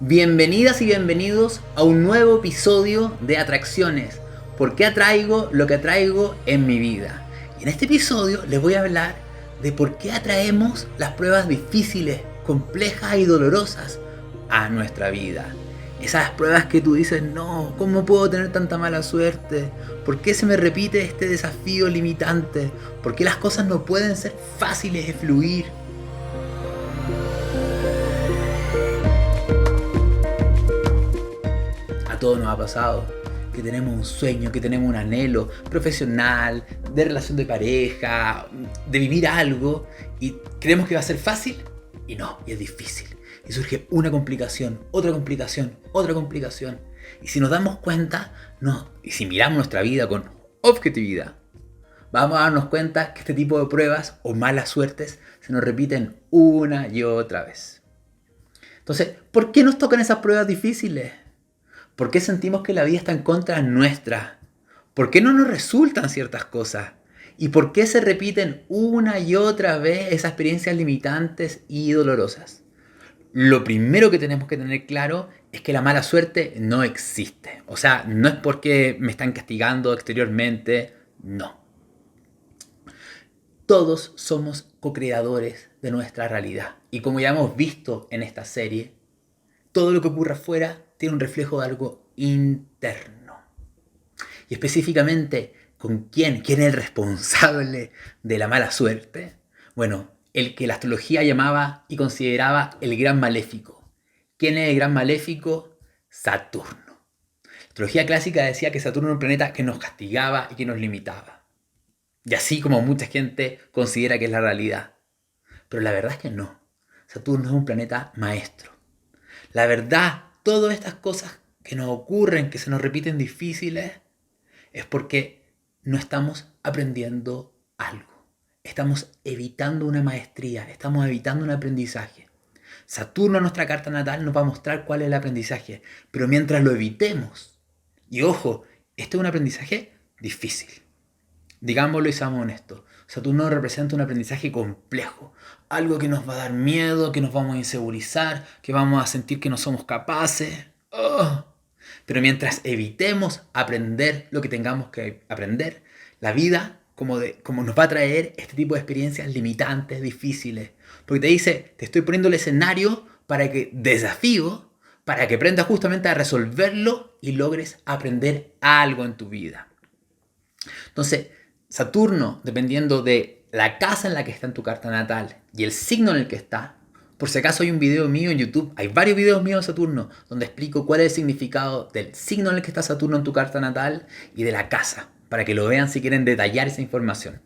Bienvenidas y bienvenidos a un nuevo episodio de Atracciones. ¿Por qué atraigo lo que atraigo en mi vida? Y en este episodio les voy a hablar de por qué atraemos las pruebas difíciles, complejas y dolorosas a nuestra vida. Esas pruebas que tú dices, no, ¿cómo puedo tener tanta mala suerte? ¿Por qué se me repite este desafío limitante? ¿Por qué las cosas no pueden ser fáciles de fluir? A todos nos ha pasado que tenemos un sueño, que tenemos un anhelo profesional, de relación de pareja, de vivir algo y creemos que va a ser fácil y no, y es difícil. Y surge una complicación, otra complicación, otra complicación. Y si nos damos cuenta, no, y si miramos nuestra vida con objetividad, vamos a darnos cuenta que este tipo de pruebas o malas suertes se nos repiten una y otra vez. Entonces, ¿por qué nos tocan esas pruebas difíciles? ¿Por qué sentimos que la vida está en contra nuestra? ¿Por qué no nos resultan ciertas cosas? ¿Y por qué se repiten una y otra vez esas experiencias limitantes y dolorosas? Lo primero que tenemos que tener claro es que la mala suerte no existe. O sea, no es porque me están castigando exteriormente, no. Todos somos co-creadores de nuestra realidad. Y como ya hemos visto en esta serie, todo lo que ocurre afuera tiene un reflejo de algo interno. Y específicamente, ¿con quién? ¿Quién es el responsable de la mala suerte? Bueno, el que la astrología llamaba y consideraba el gran maléfico. ¿Quién es el gran maléfico? Saturno. La astrología clásica decía que Saturno era un planeta que nos castigaba y que nos limitaba. Y así como mucha gente considera que es la realidad. Pero la verdad es que no. Saturno es un planeta maestro. La verdad, todas estas cosas que nos ocurren, que se nos repiten difíciles, es porque no estamos aprendiendo algo. Estamos evitando una maestría, estamos evitando un aprendizaje. Saturno en nuestra carta natal nos va a mostrar cuál es el aprendizaje, pero mientras lo evitemos, y ojo, este es un aprendizaje difícil. Digámoslo y seamos honestos. Saturno representa un aprendizaje complejo. Algo que nos va a dar miedo, que nos vamos a insegurizar, que vamos a sentir que no somos capaces. ¡Oh! Pero mientras evitemos aprender lo que tengamos que aprender, la vida como nos va a traer este tipo de experiencias limitantes, difíciles. Porque te dice, te estoy poniendo el escenario para que desafío, para que aprendas justamente a resolverlo y logres aprender algo en tu vida. Entonces, Saturno, dependiendo de la casa en la que está en tu carta natal y el signo en el que está, por si acaso hay un video mío en YouTube, hay varios videos míos de Saturno, donde explico cuál es el significado del signo en el que está Saturno en tu carta natal y de la casa, para que lo vean si quieren detallar esa información.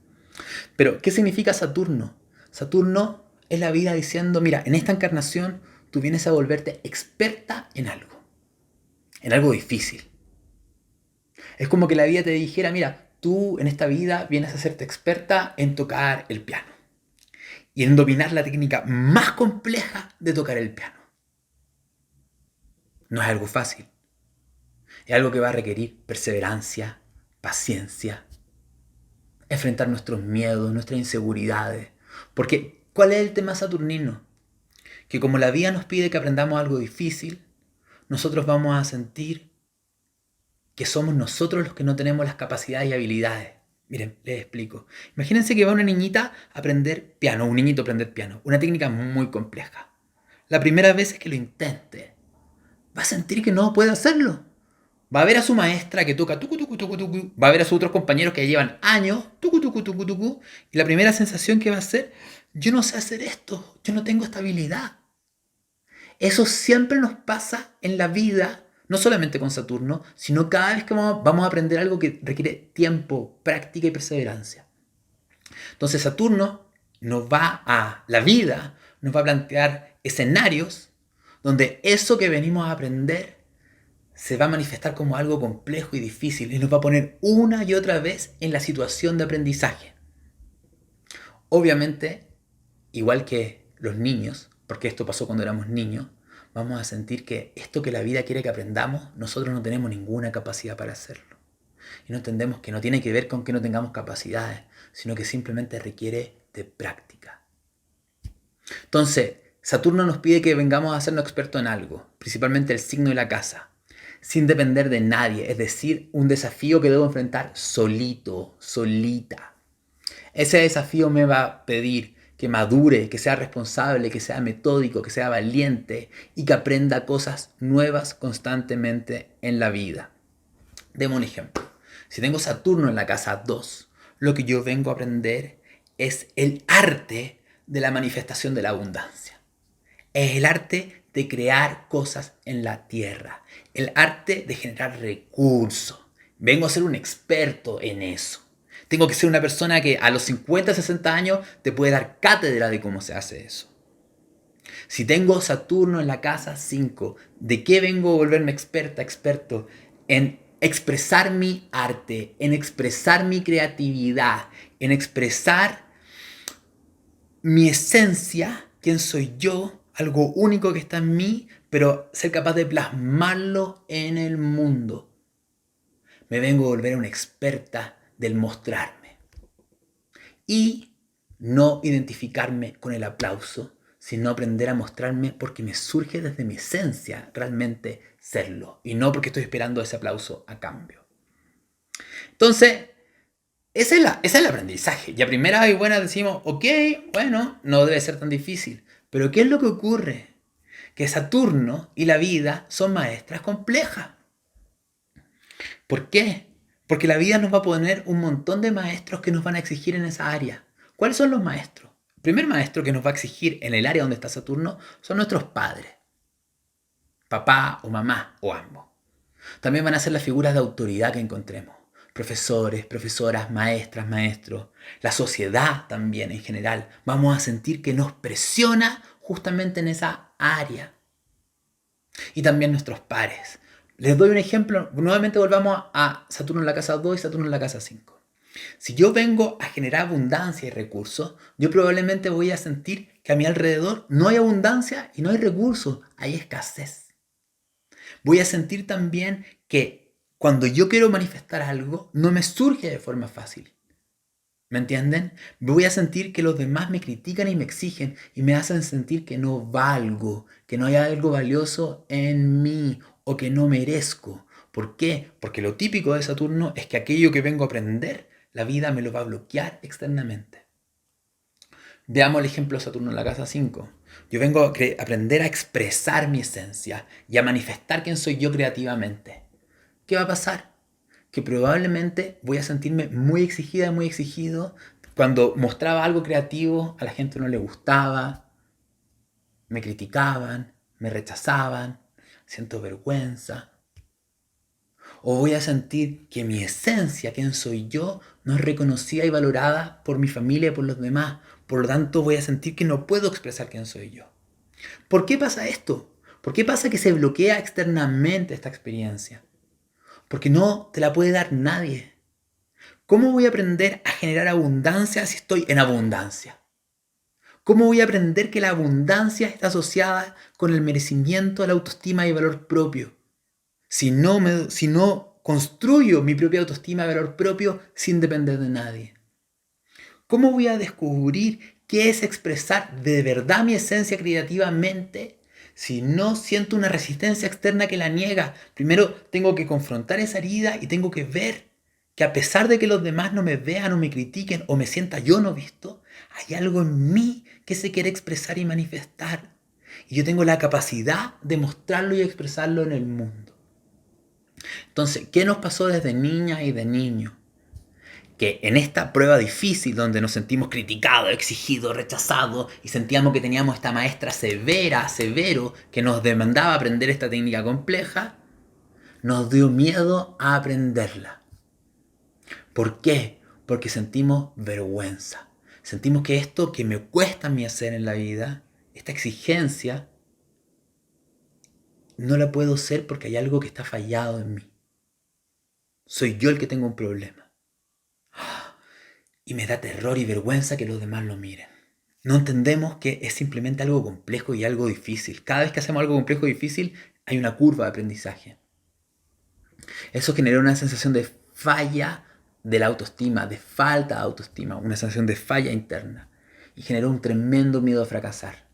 Pero, ¿qué significa Saturno? Saturno es la vida diciendo, mira, en esta encarnación tú vienes a volverte experta en algo difícil. Es como que la vida te dijera, mira, tú en esta vida vienes a hacerte experta en tocar el piano y en dominar la técnica más compleja de tocar el piano. No es algo fácil. Es algo que va a requerir perseverancia, paciencia, enfrentar nuestros miedos, nuestras inseguridades. Porque, ¿cuál es el tema saturnino? Que como la vida nos pide que aprendamos algo difícil, nosotros vamos a sentir que somos nosotros los que no tenemos las capacidades y habilidades. Miren, les explico. Imagínense que va una niñita a aprender piano, un niñito a aprender piano, una técnica muy compleja. La primera vez que lo intente, va a sentir que no puede hacerlo. Va a ver a su maestra que toca tucu, tucu, tucu, tucu. Va a ver a sus otros compañeros que llevan años, tucu, tucu, tucu, tucu. Y la primera sensación que va a ser, yo no sé hacer esto, yo no tengo esta habilidad. Eso siempre nos pasa en la vida, no solamente con Saturno, sino cada vez que vamos a aprender algo que requiere tiempo, práctica y perseverancia. Entonces Saturno la vida nos va a plantear escenarios donde eso que venimos a aprender se va a manifestar como algo complejo y difícil y nos va a poner una y otra vez en la situación de aprendizaje. Obviamente, igual que los niños, porque esto pasó cuando éramos niños, vamos a sentir que esto que la vida quiere que aprendamos, nosotros no tenemos ninguna capacidad para hacerlo. Y no entendemos que no tiene que ver con que no tengamos capacidades, sino que simplemente requiere de práctica. Entonces, Saturno nos pide que vengamos a hacernos expertos en algo, principalmente el signo y la casa, sin depender de nadie, es decir, un desafío que debo enfrentar solito, solita. Ese desafío me va a pedir que madure, que sea responsable, que sea metódico, que sea valiente y que aprenda cosas nuevas constantemente en la vida. Demos un ejemplo. Si tengo Saturno en la casa 2, lo que yo vengo a aprender es el arte de la manifestación de la abundancia. Es el arte de crear cosas en la tierra. El arte de generar recursos. Vengo a ser un experto en eso. Tengo que ser una persona que a los 50, 60 años te puede dar cátedra de cómo se hace eso. Si tengo Saturno en la casa 5, ¿de qué vengo a volverme experto? En expresar mi arte, en expresar mi creatividad, en expresar mi esencia, quién soy yo, algo único que está en mí, pero ser capaz de plasmarlo en el mundo. Me vengo a volver una experta del mostrarme. Y no identificarme con el aplauso, sino aprender a mostrarme porque me surge desde mi esencia realmente serlo. Y no porque estoy esperando ese aplauso a cambio. Entonces, ese es el aprendizaje. Y a primera y buena decimos, ok, bueno, no debe ser tan difícil. Pero ¿qué es lo que ocurre? Que Saturno y la vida son maestras complejas. ¿Por qué? Porque la vida nos va a poner un montón de maestros que nos van a exigir en esa área. ¿Cuáles son los maestros? El primer maestro que nos va a exigir en el área donde está Saturno son nuestros padres. Papá o mamá o ambos. También van a ser las figuras de autoridad que encontremos. Profesores, profesoras, maestras, maestros. La sociedad también en general. Vamos a sentir que nos presiona justamente en esa área. Y también nuestros pares. Les doy un ejemplo. Nuevamente volvamos a Saturno en la casa 2 y Saturno en la casa 5. Si yo vengo a generar abundancia y recursos, yo probablemente voy a sentir que a mi alrededor no hay abundancia y no hay recursos, hay escasez. Voy a sentir también que cuando yo quiero manifestar algo, no me surge de forma fácil. ¿Me entienden? Voy a sentir que los demás me critican y me exigen y me hacen sentir que no valgo, que no hay algo valioso en mí o que no merezco. ¿Por qué? Porque lo típico de Saturno es que aquello que vengo a aprender, la vida me lo va a bloquear externamente. Veamos el ejemplo de Saturno en la casa 5. Yo vengo a aprender a expresar mi esencia y a manifestar quién soy yo creativamente. ¿Qué va a pasar? Que probablemente voy a sentirme muy exigida, muy exigido. Cuando mostraba algo creativo, a la gente no le gustaba, me criticaban, me rechazaban, siento vergüenza. O voy a sentir que mi esencia, quién soy yo, no es reconocida y valorada por mi familia y por los demás. Por lo tanto, voy a sentir que no puedo expresar quién soy yo. ¿Por qué pasa esto? ¿Por qué pasa que se bloquea externamente esta experiencia? Porque no te la puede dar nadie. ¿Cómo voy a aprender a generar abundancia si estoy en abundancia? ¿Cómo voy a aprender que la abundancia está asociada con el merecimiento, la autoestima y el valor propio? Si no construyo mi propia autoestima y valor propio sin depender de nadie. ¿Cómo voy a descubrir qué es expresar de verdad mi esencia creativamente si no siento una resistencia externa que la niega? Primero tengo que confrontar esa herida y tengo que ver que a pesar de que los demás no me vean o me critiquen o me sienta yo no visto, hay algo en mí que se quiere expresar y manifestar. Y yo tengo la capacidad de mostrarlo y expresarlo en el mundo. Entonces, ¿qué nos pasó desde niña y de niño? Que en esta prueba difícil donde nos sentimos criticados, exigidos, rechazados y sentíamos que teníamos esta maestra severo, que nos demandaba aprender esta técnica compleja, nos dio miedo a aprenderla. ¿Por qué? Porque sentimos vergüenza. Sentimos que esto que me cuesta a mí hacer en la vida, esta exigencia, no la puedo hacer porque hay algo que está fallado en mí. Soy yo el que tengo un problema. Y me da terror y vergüenza que los demás lo miren. No entendemos que es simplemente algo complejo y algo difícil. Cada vez que hacemos algo complejo y difícil, hay una curva de aprendizaje. Eso genera una sensación de falla de la autoestima, de falta de autoestima, una sensación de falla interna. Y generó un tremendo miedo a fracasar.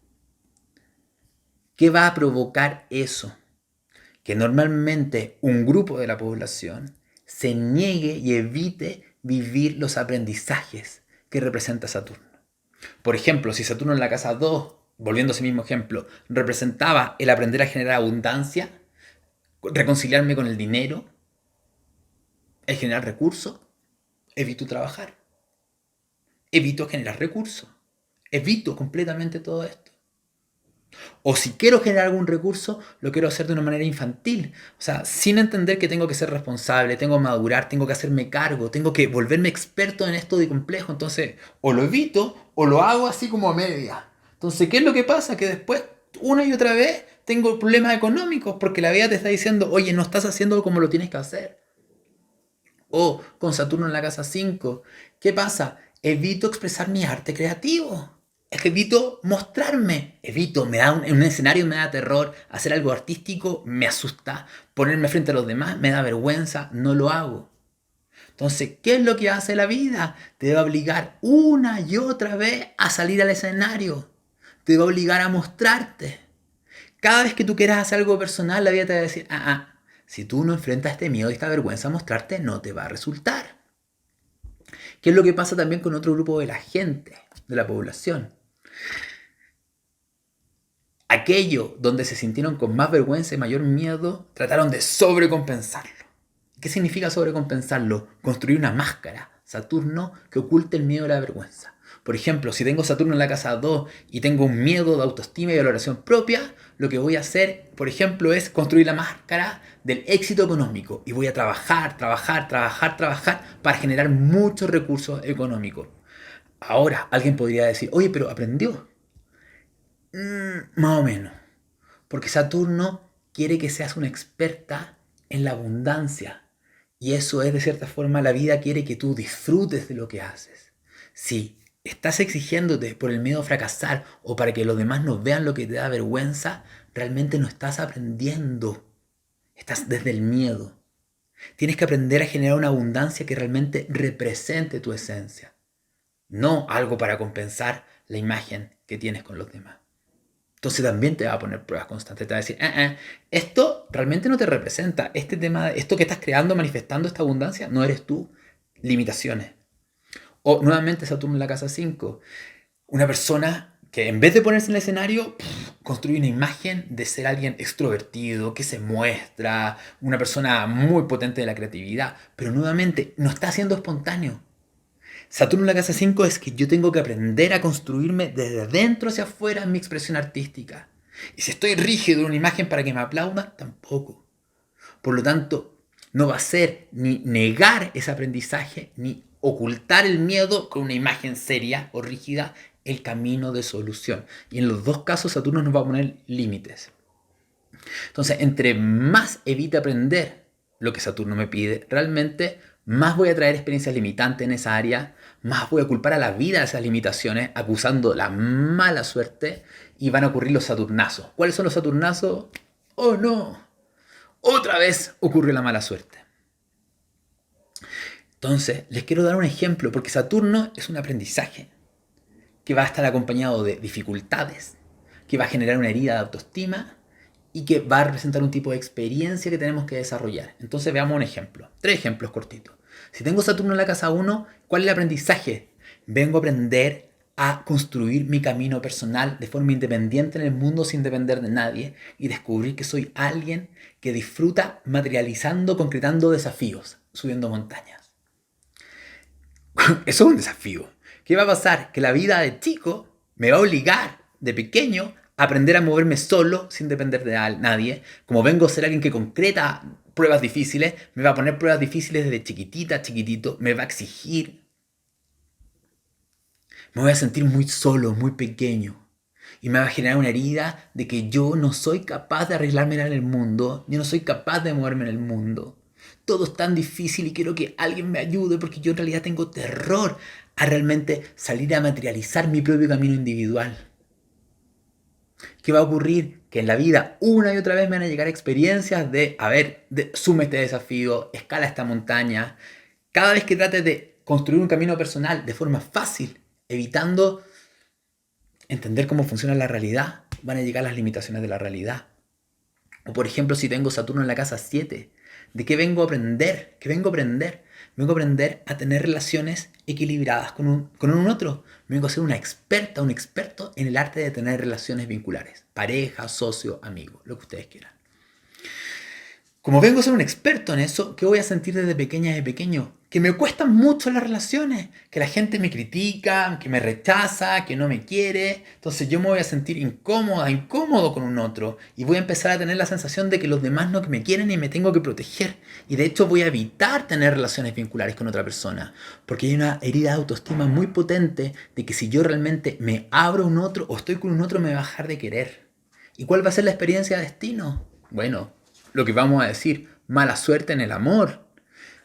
¿Qué va a provocar eso? Que normalmente un grupo de la población se niegue y evite vivir los aprendizajes que representa Saturno. Por ejemplo, si Saturno en la casa 2, volviendo a ese mismo ejemplo, representaba el aprender a generar abundancia, reconciliarme con el dinero, el generar recursos, evito trabajar, evito generar recursos, evito completamente todo esto. O si quiero generar algún recurso, lo quiero hacer de una manera infantil. O sea, sin entender que tengo que ser responsable, tengo que madurar, tengo que hacerme cargo, tengo que volverme experto en esto de complejo. Entonces, o lo evito o lo hago así como a media. Entonces, ¿qué es lo que pasa? Que después, una y otra vez, tengo problemas económicos porque la vida te está diciendo, oye, no estás haciendo como lo tienes que hacer. O con Saturno en la casa 5, ¿qué pasa? Evito expresar mi arte creativo. Es que evito mostrarme. Evito, en un escenario me da terror. Hacer algo artístico me asusta. Ponerme frente a los demás me da vergüenza. No lo hago. Entonces, ¿qué es lo que hace la vida? Te va a obligar una y otra vez a salir al escenario. Te va a obligar a mostrarte. Cada vez que tú quieras hacer algo personal, la vida te va a decir, si tú no enfrentas este miedo y esta vergüenza a mostrarte, no te va a resultar. ¿Qué es lo que pasa también con otro grupo de la gente, de la población? Aquello donde se sintieron con más vergüenza y mayor miedo, trataron de sobrecompensarlo. ¿Qué significa sobrecompensarlo? Construir una máscara, Saturno, que oculte el miedo y la vergüenza. Por ejemplo, si tengo Saturno en la casa 2 y tengo un miedo de autoestima y valoración propia, lo que voy a hacer, por ejemplo, es construir la máscara del éxito económico. Y voy a trabajar para generar muchos recursos económicos. Ahora, alguien podría decir, oye, pero aprendió. Más o menos. Porque Saturno quiere que seas una experta en la abundancia. Y eso es, de cierta forma, la vida quiere que tú disfrutes de lo que haces. Si estás exigiéndote por el miedo a fracasar o para que los demás no vean lo que te da vergüenza, realmente no estás aprendiendo. Estás desde el miedo. Tienes que aprender a generar una abundancia que realmente represente tu esencia. No algo para compensar la imagen que tienes con los demás. Entonces también te va a poner pruebas constantes. Te va a decir, esto realmente no te representa. Este tema, esto que estás creando, manifestando esta abundancia, no eres tú. Limitaciones. O nuevamente Saturno en la casa 5. Una persona que en vez de ponerse en el escenario, construye una imagen de ser alguien extrovertido, que se muestra, una persona muy potente de la creatividad, pero nuevamente no está siendo espontáneo. Saturno en la casa 5 es que yo tengo que aprender a construirme desde dentro hacia afuera en mi expresión artística. Y si estoy rígido en una imagen para que me aplaudan, tampoco. Por lo tanto, no va a ser ni negar ese aprendizaje, ni ocultar el miedo con una imagen seria o rígida, el camino de solución. Y en los dos casos Saturno nos va a poner límites. Entonces, entre más evite aprender lo que Saturno me pide, realmente más voy a traer experiencias limitantes en esa área, más voy a culpar a la vida de esas limitaciones, acusando la mala suerte, y van a ocurrir los Saturnazos. ¿Cuáles son los Saturnazos? ¡Oh no! Otra vez ocurre la mala suerte. Entonces, les quiero dar un ejemplo, porque Saturno es un aprendizaje que va a estar acompañado de dificultades, que va a generar una herida de autoestima y que va a representar un tipo de experiencia que tenemos que desarrollar. Entonces veamos un ejemplo. 3 ejemplos cortitos. Si tengo Saturno en la casa 1, ¿cuál es el aprendizaje? Vengo a aprender a construir mi camino personal de forma independiente en el mundo sin depender de nadie y descubrir que soy alguien que disfruta materializando, concretando desafíos, subiendo montañas. Eso es un desafío. ¿Qué va a pasar? Que la vida de chico me va a obligar de pequeño a aprender a moverme solo sin depender de nadie. Como vengo a ser alguien que concreta pruebas difíciles, me va a poner pruebas difíciles desde chiquitito, me va a exigir. Me voy a sentir muy solo, muy pequeño. Y me va a generar una herida de que yo no soy capaz de arreglarme en el mundo, yo no soy capaz de moverme en el mundo. Todo es tan difícil y quiero que alguien me ayude porque yo en realidad tengo terror a realmente salir a materializar mi propio camino individual. ¿Qué va a ocurrir? Que en la vida una y otra vez me van a llegar experiencias de, sume este desafío, escala esta montaña. Cada vez que trate de construir un camino personal de forma fácil, evitando entender cómo funciona la realidad, van a llegar las limitaciones de la realidad. O por ejemplo, si tengo Saturno en la casa 7, ¿de qué vengo a aprender? ¿Qué vengo a aprender? Vengo a aprender a tener relaciones equilibradas con un otro. Vengo a ser una experta, un experto en el arte de tener relaciones vinculares. Pareja, socio, amigo, lo que ustedes quieran. Como vengo a ser un experto en eso, ¿qué voy a sentir desde pequeña y pequeño? Que me cuestan mucho las relaciones, que la gente me critica, que me rechaza, que no me quiere. Entonces yo me voy a sentir incómodo con un otro y voy a empezar a tener la sensación de que los demás no me quieren y me tengo que proteger. Y de hecho voy a evitar tener relaciones vinculares con otra persona, porque hay una herida de autoestima muy potente de que si yo realmente me abro a un otro o estoy con un otro me va a dejar de querer. ¿Y cuál va a ser la experiencia de destino? Bueno, lo que vamos a decir, mala suerte en el amor.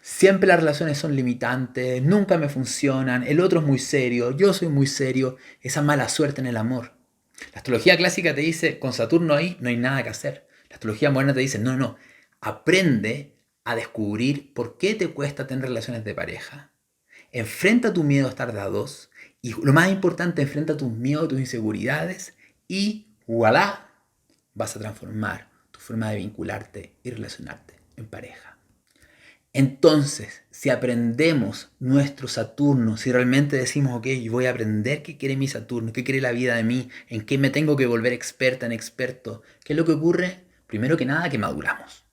Siempre las relaciones son limitantes, nunca me funcionan, el otro es muy serio, yo soy muy serio, esa mala suerte en el amor. La astrología clásica te dice, con Saturno ahí no hay nada que hacer. La astrología moderna te dice, no, aprende a descubrir por qué te cuesta tener relaciones de pareja. Enfrenta tu miedo a estar de a dos y lo más importante, enfrenta tus miedos, tus inseguridades y ¡voilá! Vas a transformar tu forma de vincularte y relacionarte en pareja. Entonces, si aprendemos nuestro Saturno, si realmente decimos, ok, yo voy a aprender qué quiere mi Saturno, qué quiere la vida de mí, en qué me tengo que volver experta, en experto, ¿qué es lo que ocurre? Primero que nada, que maduramos.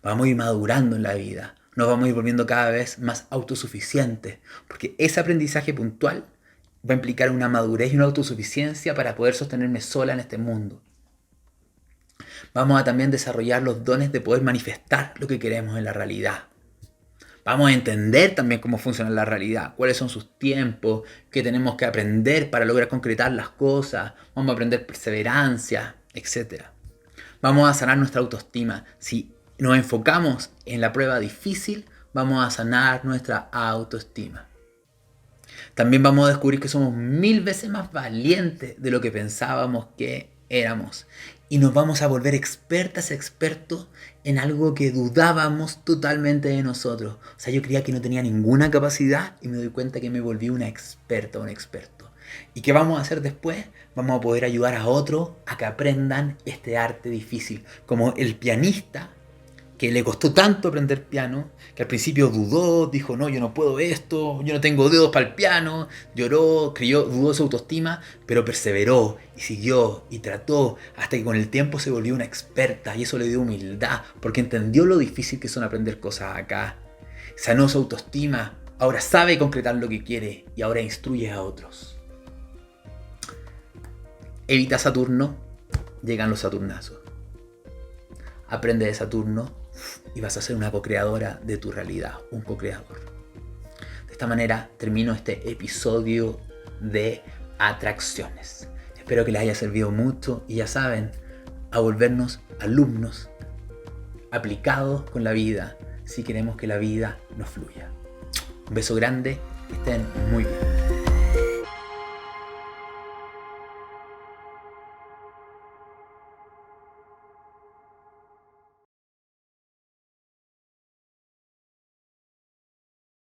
Vamos a ir madurando en la vida, nos vamos a ir volviendo cada vez más autosuficientes, porque ese aprendizaje puntual va a implicar una madurez y una autosuficiencia para poder sostenerme sola en este mundo. Vamos a también desarrollar los dones de poder manifestar lo que queremos en la realidad. Vamos a entender también cómo funciona la realidad, cuáles son sus tiempos, qué tenemos que aprender para lograr concretar las cosas. Vamos a aprender perseverancia, etc. Vamos a sanar nuestra autoestima. Si nos enfocamos en la prueba difícil, vamos a sanar nuestra autoestima. También vamos a descubrir que somos 1000 veces más valientes de lo que pensábamos que éramos. Y nos vamos a volver expertos en algo que dudábamos totalmente de nosotros. O sea, yo creía que no tenía ninguna capacidad y me doy cuenta que me volví una experta, un experto. ¿Y qué vamos a hacer después? Vamos a poder ayudar a otros a que aprendan este arte difícil. Como el pianista, que le costó tanto aprender piano, que al principio dudó, dijo, no, yo no puedo esto, yo no tengo dedos para el piano, lloró, creyó, dudó de su autoestima, pero perseveró y siguió y trató hasta que con el tiempo se volvió una experta y eso le dio humildad, porque entendió lo difícil que son aprender cosas acá. Sanó su autoestima, ahora sabe concretar lo que quiere y ahora instruye a otros. Evita Saturno, llegan los Saturnazos. Aprende de Saturno y vas a ser una co-creadora de tu realidad, un co-creador. De esta manera termino este episodio de atracciones. Espero que les haya servido mucho y ya saben, a volvernos alumnos aplicados con la vida si queremos que la vida nos fluya. Un beso grande, que estén muy bien.